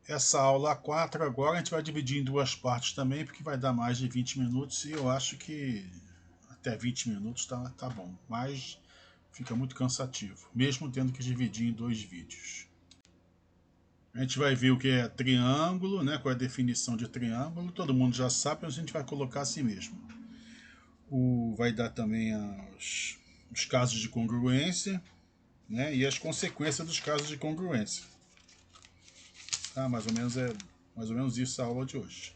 Essa aula 4 agora a gente vai dividir em duas partes também, porque vai dar mais de 20 minutos e eu acho que até 20 minutos tá bom, mas fica muito cansativo, mesmo tendo que dividir em dois vídeos. A gente vai ver o que é triângulo, né? Qual é a definição de triângulo, todo mundo já sabe, mas a gente vai colocar assim mesmo. Vai dar também os casos de congruência, né? E as consequências dos casos de congruência. Tá? Mais ou menos isso a aula de hoje.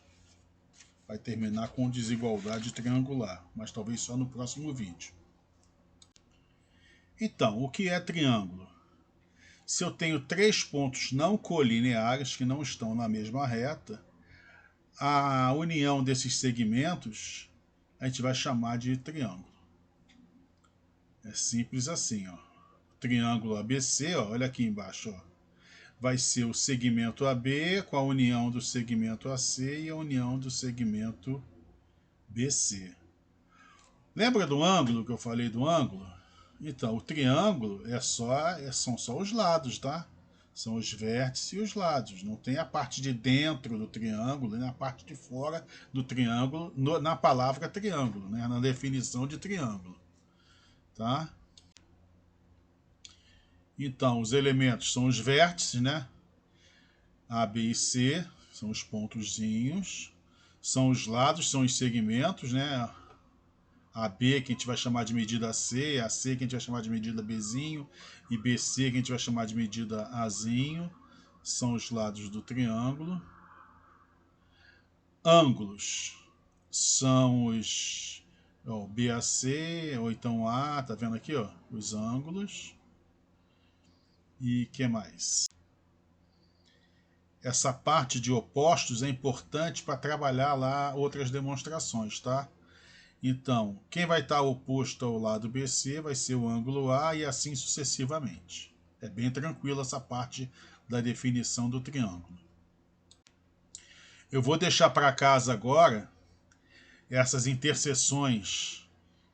Vai terminar com desigualdade triangular, mas talvez só no próximo vídeo. Então, o que é triângulo? Se eu tenho três pontos não colineares que não estão na mesma reta, a união desses segmentos a gente vai chamar de triângulo. É simples assim, ó. Triângulo ABC, ó, olha aqui embaixo, ó, vai ser o segmento AB com a união do segmento AC e a união do segmento BC. Lembra do ângulo que eu falei do ângulo? Então, o triângulo são só os lados, tá? São os vértices e os lados. Não tem a parte de dentro do triângulo, nem a parte de fora do triângulo na palavra triângulo, né? Na definição de triângulo, tá? Então, os elementos são os vértices, né? A, B e C são os pontozinhos. São os lados, são os segmentos, né? A B que a gente vai chamar de medida C, a C que a gente vai chamar de medida Bzinho e BC que a gente vai chamar de medida Azinho, são os lados do triângulo. Ângulos são os BAC ou então A, tá vendo aqui, ó, os ângulos. E que mais? Essa parte de opostos é importante para trabalhar lá outras demonstrações, tá? Então, quem vai estar oposto ao lado BC vai ser o ângulo A e assim sucessivamente. É bem tranquilo essa parte da definição do triângulo. Eu vou deixar para casa agora essas interseções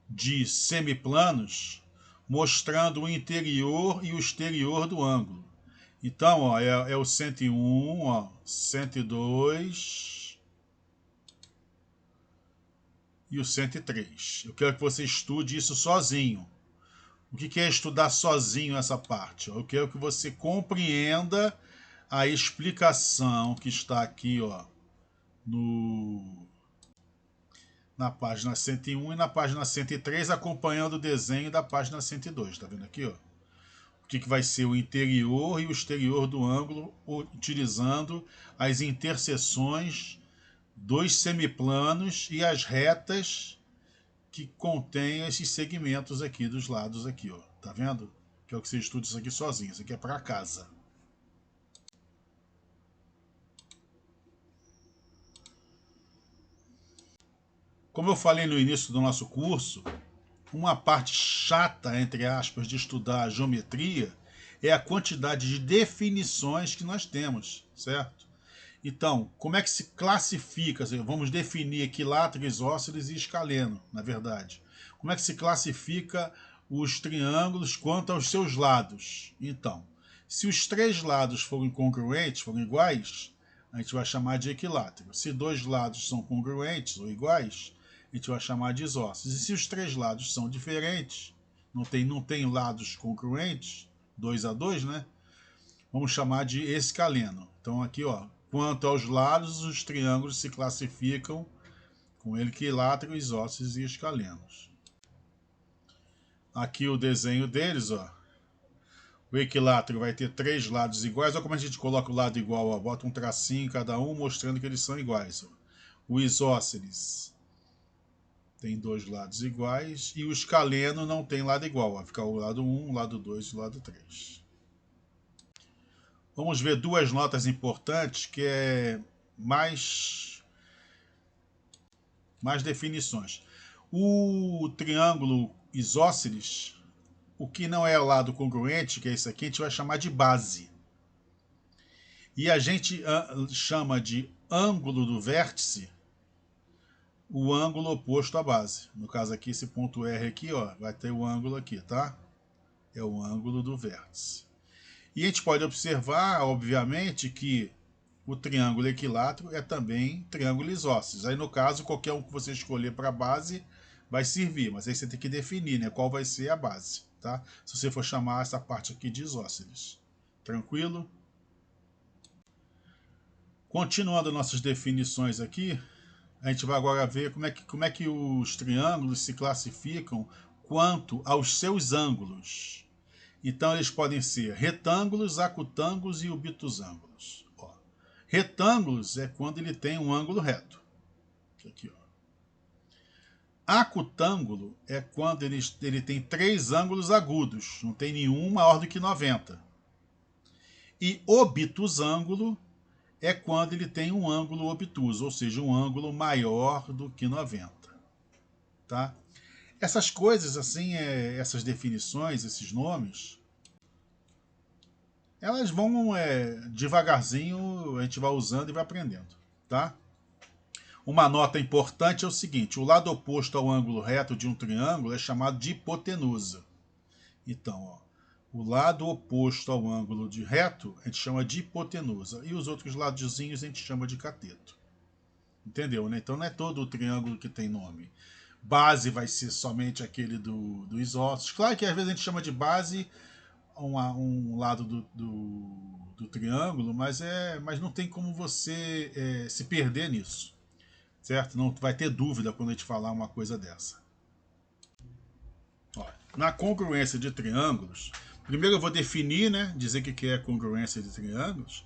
de semiplanos mostrando o interior e o exterior do ângulo. Então, ó, é o 101, ó, 102 e o 103. Eu quero que você estude isso sozinho. O que é estudar sozinho essa parte? Eu quero que você compreenda a explicação que está aqui, ó, na página 101 e na página 103, acompanhando o desenho da página 102. Tá vendo aqui, ó? O que vai ser o interior e o exterior do ângulo, utilizando as interseções dos semiplanos e as retas que contém esses segmentos aqui dos lados aqui, ó. Tá vendo? Que é o que você estuda isso aqui sozinho. Isso aqui é para casa. Como eu falei no início do nosso curso, uma parte chata, entre aspas, de estudar a geometria é a quantidade de definições que nós temos, certo? Então, como é que se classifica? Vamos definir equilátero, isósceles e escaleno, na verdade. Como é que se classifica os triângulos quanto aos seus lados? Então, se os três lados forem congruentes, forem iguais, a gente vai chamar de equilátero. Se dois lados são congruentes ou iguais, a gente vai chamar de isósceles. E se os três lados são diferentes, não tem lados congruentes, 2 a 2, né? Vamos chamar de escaleno. Então aqui, ó, quanto aos lados, os triângulos se classificam com equilátero, isósceles e escalenos. Aqui o desenho deles, ó. O equilátero vai ter três lados iguais. Olha como a gente coloca o lado igual, ó. Bota um tracinho em cada um, mostrando que eles são iguais. Ó. O isósceles tem dois lados iguais. E o escaleno não tem lado igual. Vai ficar o lado 1, o lado 2 e o lado 3. Vamos ver duas notas importantes que é mais definições. O triângulo isósceles, o que não é o lado congruente, que é esse aqui, a gente vai chamar de base. E a gente chama de ângulo do vértice o ângulo oposto à base. No caso aqui, esse ponto R aqui, ó, vai ter o ângulo aqui, tá? É o ângulo do vértice. E a gente pode observar, obviamente, que o triângulo equilátero é também triângulo isósceles. Aí, no caso, qualquer um que você escolher para a base vai servir, mas aí você tem que definir, né, qual vai ser a base, tá? Se você for chamar essa parte aqui de isósceles. Tranquilo? Continuando nossas definições aqui, a gente vai agora ver como é que os triângulos se classificam quanto aos seus ângulos. Então, eles podem ser retângulos, acutângulos e obtusângulos. Ó, retângulos é quando ele tem um ângulo reto. Aqui, ó. Acutângulo é quando ele tem três ângulos agudos, não tem nenhum maior do que 90. E obtusângulo é quando ele tem um ângulo obtuso, ou seja, um ângulo maior do que 90. Tá? Essas coisas, assim, essas definições, esses nomes, elas vão devagarzinho, a gente vai usando e vai aprendendo. Tá? Uma nota importante é o seguinte: o lado oposto ao ângulo reto de um triângulo é chamado de hipotenusa. Então, ó, o lado oposto ao ângulo de reto a gente chama de hipotenusa e os outros ladozinhos a gente chama de cateto. Entendeu, né? Então não é todo o triângulo que tem nome. Base vai ser somente aquele do isósceles. Claro que às vezes a gente chama de base um lado do triângulo, mas não tem como você se perder nisso. Certo? Não vai ter dúvida quando a gente falar uma coisa dessa. Ó, na congruência de triângulos, primeiro eu vou definir, né, dizer o que é congruência de triângulos.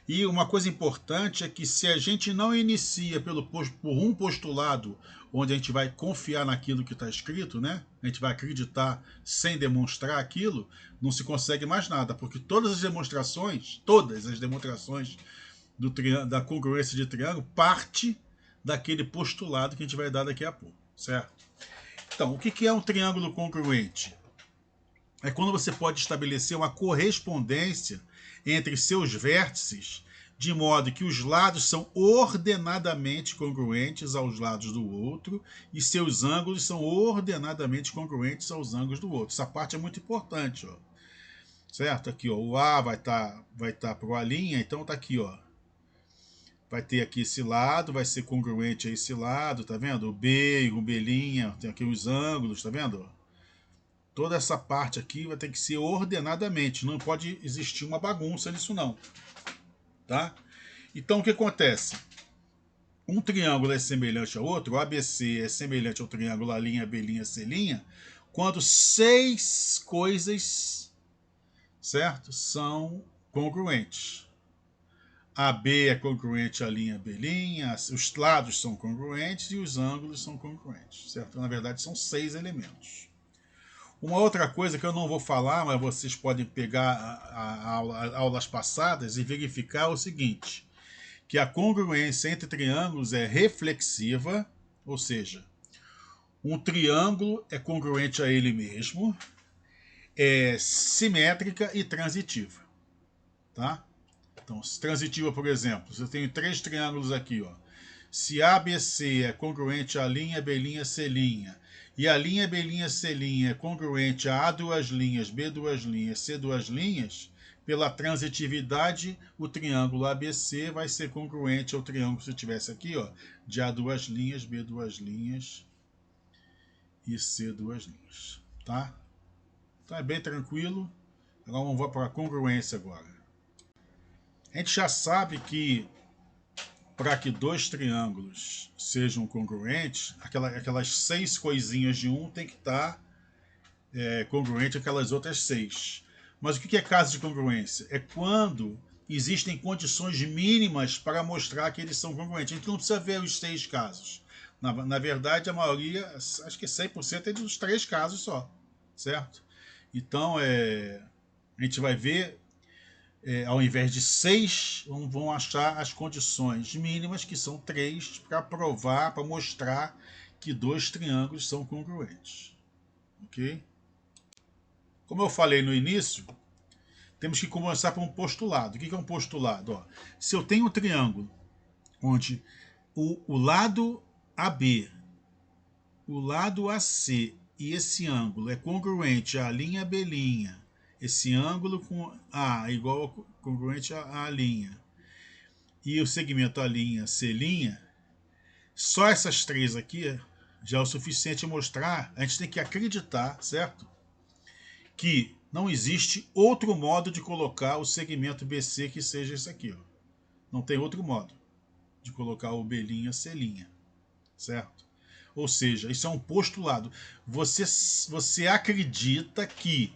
E uma coisa importante é que se a gente não inicia por um postulado onde a gente vai confiar naquilo que está escrito, né, a gente vai acreditar sem demonstrar aquilo, não se consegue mais nada, porque todas as demonstrações da congruência de triângulo parte daquele postulado que a gente vai dar daqui a pouco, certo? Então, o que é um triângulo congruente? É quando você pode estabelecer uma correspondência entre seus vértices, de modo que os lados são ordenadamente congruentes aos lados do outro e seus ângulos são ordenadamente congruentes aos ângulos do outro. Essa parte é muito importante, ó. Certo? Aqui, ó, o A vai tá pro A', então tá aqui, ó. Vai ter aqui esse lado, vai ser congruente a esse lado, tá vendo? O B e o B', tem aqui os ângulos, tá vendo? Toda essa parte aqui vai ter que ser ordenadamente, não pode existir uma bagunça nisso não, tá? Então o que acontece? Um triângulo é semelhante ao outro, o ABC é semelhante ao triângulo A', B', C', quando seis coisas, certo? São congruentes. AB é congruente à linha B', os lados são congruentes e os ângulos são congruentes, certo? Na verdade, são 6 elementos. Uma outra coisa que eu não vou falar, mas vocês podem pegar aulas passadas e verificar é o seguinte, que a congruência entre triângulos é reflexiva, ou seja, um triângulo é congruente a ele mesmo, é simétrica e transitiva, tá? Então, transitiva, por exemplo, eu tenho três triângulos aqui, ó. Se ABC é congruente à linha B', C', e a linha B', C' é congruente a duas linhas, B duas linhas, C duas linhas, pela transitividade, o triângulo ABC vai ser congruente ao triângulo, se eu tivesse aqui, ó, de A duas linhas, B duas linhas e C duas linhas, tá? Então é bem tranquilo. Agora vamos para a congruência agora. A gente já sabe que para que dois triângulos sejam congruentes, aquelas seis coisinhas de um tem que estar congruente àquelas outras seis. Mas o que é caso de congruência? É quando existem condições mínimas para mostrar que eles são congruentes. A gente não precisa ver os seis casos. Na verdade, a maioria, acho que 100% é dos três casos só, certo? Então, a gente vai ver ao invés de 6, vão achar as condições mínimas, que são 3, para provar, para mostrar que dois triângulos são congruentes. Ok? Como eu falei no início, temos que começar por um postulado. O que é um postulado? Ó, se eu tenho um triângulo onde o lado AB, o lado AC e esse ângulo é congruente à linha B', esse ângulo com A igual congruente à linha, e o segmento A', C', só essas três aqui já é o suficiente mostrar, a gente tem que acreditar, certo? Que não existe outro modo de colocar o segmento BC que seja esse aqui. Ó. Não tem outro modo de colocar o B', C', certo? Ou seja, isso é um postulado. Você acredita que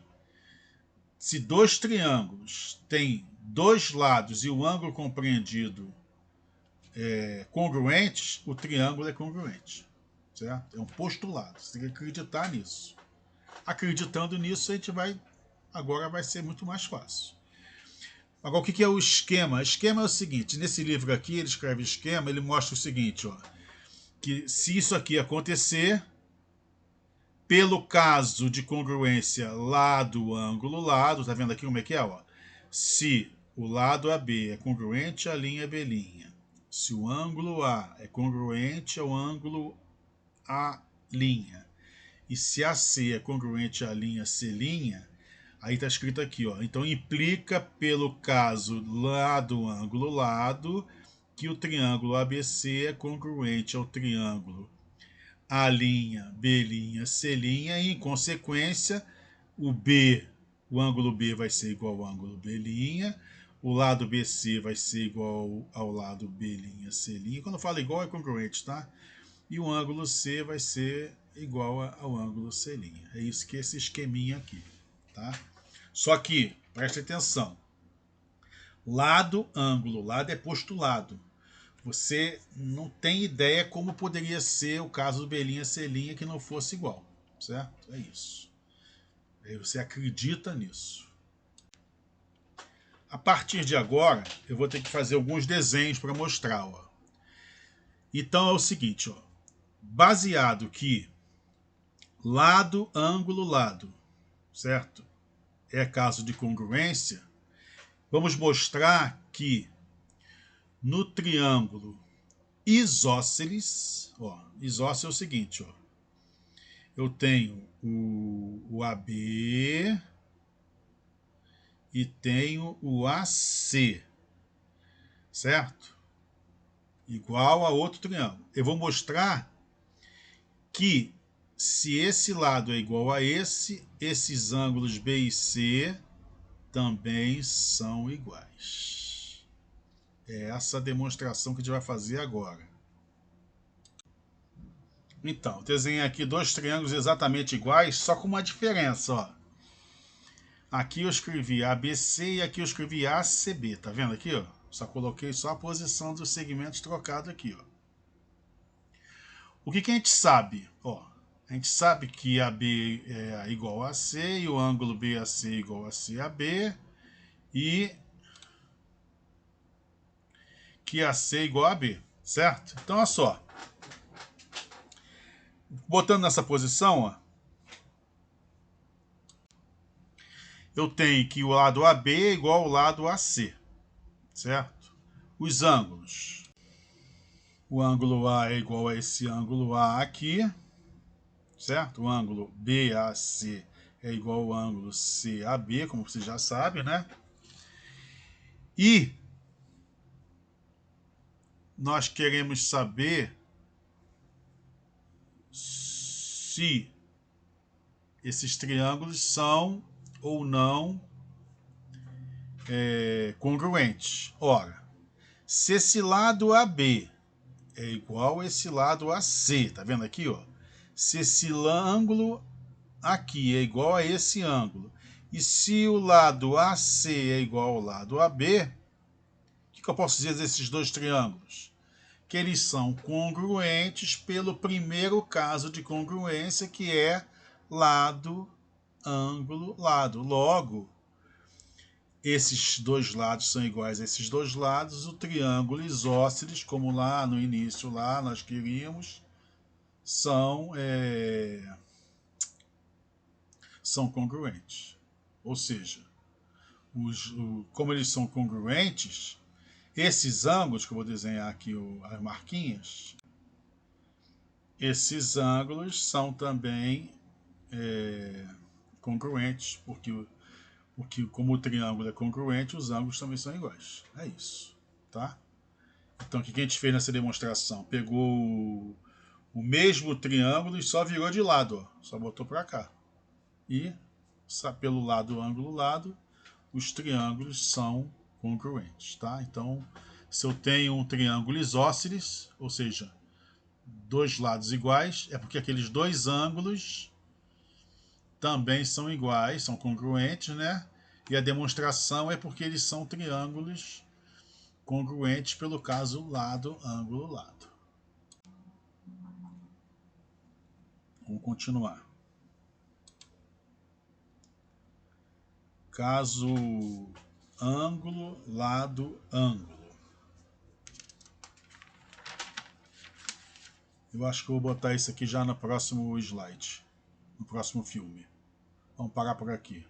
se dois triângulos têm dois lados e o ângulo compreendido congruentes, o triângulo é congruente. Certo? É um postulado. Você tem que acreditar nisso. Acreditando nisso, a gente vai. Agora vai ser muito mais fácil. Agora, o que é o esquema? O esquema é o seguinte: nesse livro aqui, ele escreve esquema, ele mostra o seguinte: ó, que se isso aqui acontecer, pelo caso de congruência lado, ângulo, lado, tá vendo aqui como é que é? Ó? Se o lado AB é congruente à linha B', se o ângulo A é congruente ao ângulo A', e se AC é congruente à linha C', aí está escrito aqui, ó. Então implica pelo caso lado, ângulo, lado, que o triângulo ABC é congruente ao triângulo A', B', C', e em consequência o ângulo B vai ser igual ao ângulo B', o lado BC vai ser igual ao lado B', C'. Quando eu falo igual é congruente, tá? E o ângulo C vai ser igual ao ângulo C'. É isso que é esse esqueminha aqui, tá? Só que, preste atenção, lado, ângulo, lado é postulado. Você não tem ideia como poderia ser o caso do B', C' que não fosse igual, certo? É isso. Aí você acredita nisso. A partir de agora, eu vou ter que fazer alguns desenhos para mostrar. Ó. Então é o seguinte, ó, baseado que lado, ângulo, lado, certo? É caso de congruência, vamos mostrar que no triângulo isósceles, ó, isósceles é o seguinte, ó, eu tenho o AB e tenho o AC, certo? Igual a outro triângulo. Eu vou mostrar que se esse lado é igual a esse, esses ângulos B e C também são iguais. É essa demonstração que a gente vai fazer agora. Então, desenhei aqui dois triângulos exatamente iguais, só com uma diferença, ó. Aqui eu escrevi ABC e aqui eu escrevi ACB, tá vendo aqui, ó? Só coloquei só a posição dos segmentos trocados aqui, ó. O que a gente sabe? Ó, a gente sabe que AB é igual a C e o ângulo BAC é igual a CAB e que AC é igual a B, certo? Então, olha só. Botando nessa posição, ó, eu tenho que o lado AB é igual ao lado AC, certo? Os ângulos. O ângulo A é igual a esse ângulo A aqui, certo? O ângulo BAC é igual ao ângulo CAB, como você já sabe, né? E nós queremos saber se esses triângulos são ou não congruentes. Ora, se esse lado AB é igual a esse lado AC, tá vendo aqui, ó? Se esse ângulo aqui é igual a esse ângulo, e se o lado AC é igual ao lado AB, o que eu posso dizer desses dois triângulos? Que eles são congruentes pelo primeiro caso de congruência, que é lado, ângulo, lado. Logo, esses dois lados são iguais a esses dois lados, o triângulo isósceles, como lá no início lá nós queríamos, são congruentes. Ou seja, como eles são congruentes, esses ângulos, que eu vou desenhar aqui as marquinhas, esses ângulos são também congruentes, porque como o triângulo é congruente, os ângulos também são iguais. É isso, tá? Então, o que a gente fez nessa demonstração? Pegou o mesmo triângulo e só virou de lado, ó. Só botou para cá. E pelo lado, ângulo, lado, os triângulos são congruentes, tá? Então, se eu tenho um triângulo isósceles, ou seja, dois lados iguais, é porque aqueles dois ângulos também são iguais, são congruentes, né? E a demonstração é porque eles são triângulos congruentes pelo caso lado, ângulo, lado. Vamos continuar. Caso ângulo, lado, ângulo. Eu acho que eu vou botar isso aqui já no próximo slide, no próximo filme. Vamos parar por aqui.